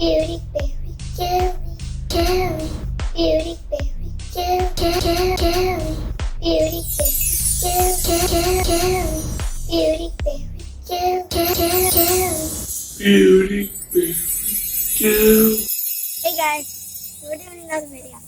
Beautyberry jelly, jelly. Beautyberry jelly, jelly, jelly. Beautyberry jelly, jelly. Beautyberry jelly, jelly, jelly. Beautyberry Jelly. Hey guys, we're doing another video.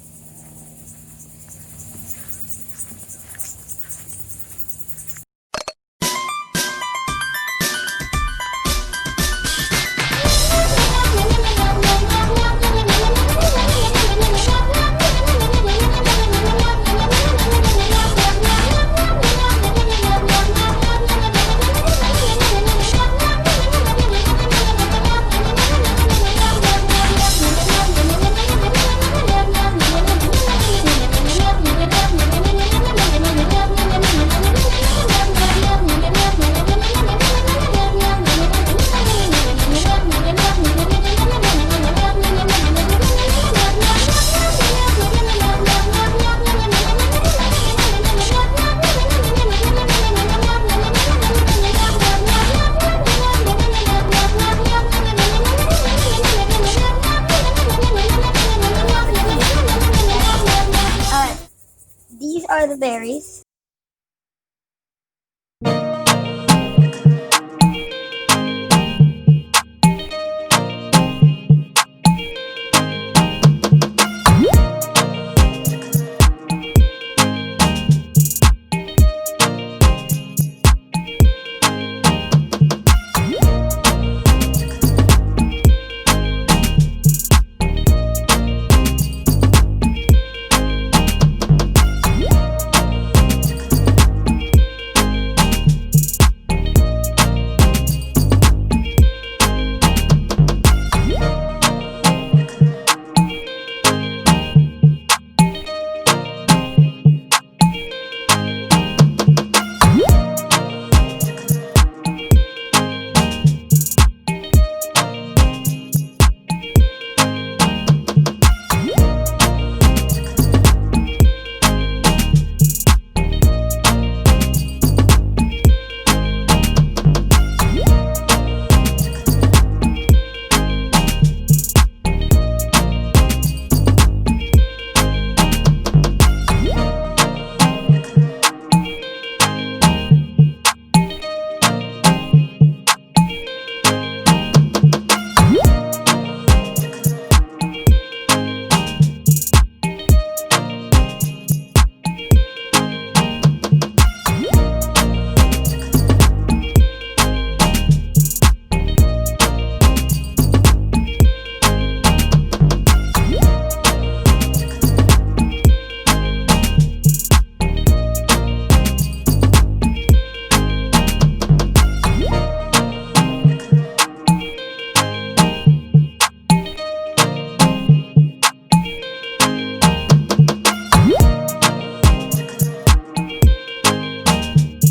These are the berries.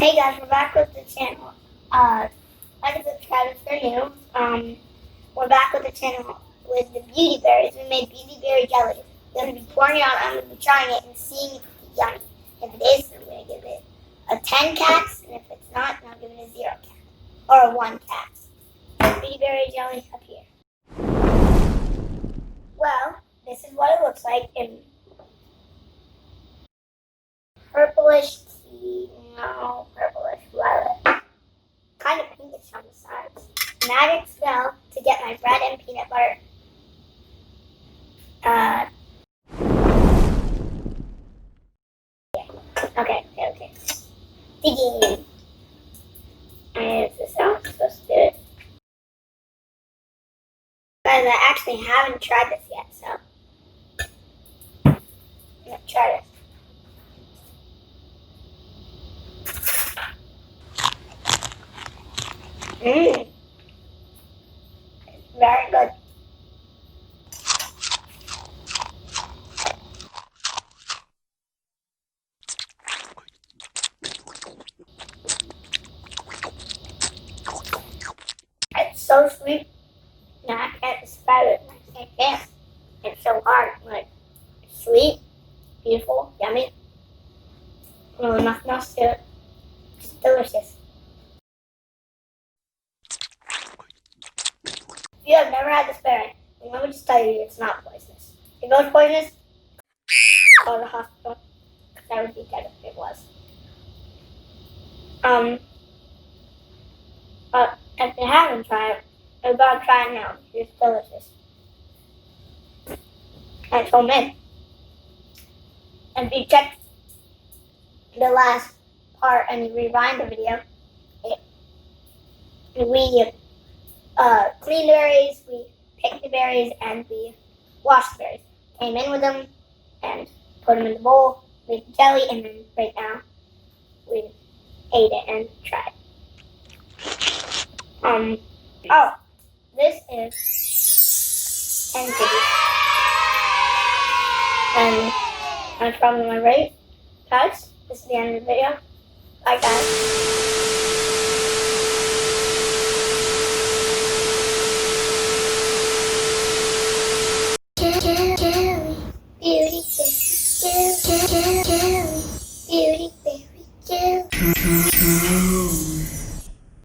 Hey guys, we're back with the channel. Like and subscribe if you're new. We're back with the channel with the beauty berries. We made Beautyberry Jelly. I'm going to be pouring it out. I'm going to be trying it and seeing if it's yummy. If it is, I'm going to give it a 10 cats, and if it's not, then I'll give it a 0 cat. Or a 1 cat. Beautyberry Jelly up here. Well, this is what it looks like in purplish tea. No, purplish violet. Kind of pinkish on the sides. Magic spell to get my bread and peanut butter. Okay. Digging. And this is how I'm supposed to do it. Guys, I actually haven't tried this yet, so I'm gonna try this. It's very good. It's so sweet. No, I can't describe it. I can't. It's so hard. Like, sweet, beautiful, yummy. Nothing else to it. Just delicious. If you have never had this berry, let me just tell you, it's not poisonous. If it was poisonous, call the hospital. Because I would be dead if it was. But if you haven't tried it, you're about to try it now. It's delicious. And it's homemade. And if you check the last part and you rewind the video, we cleaned the berries, we picked the berries, and we washed the berries. Came in with them and put them in the bowl, made the jelly, and then right now we ate it and tried. Oh, this is 10 kitties. And that's probably my right, guys. This is the end of the video. Bye, guys. Jelly, beauty, jelly, jelly.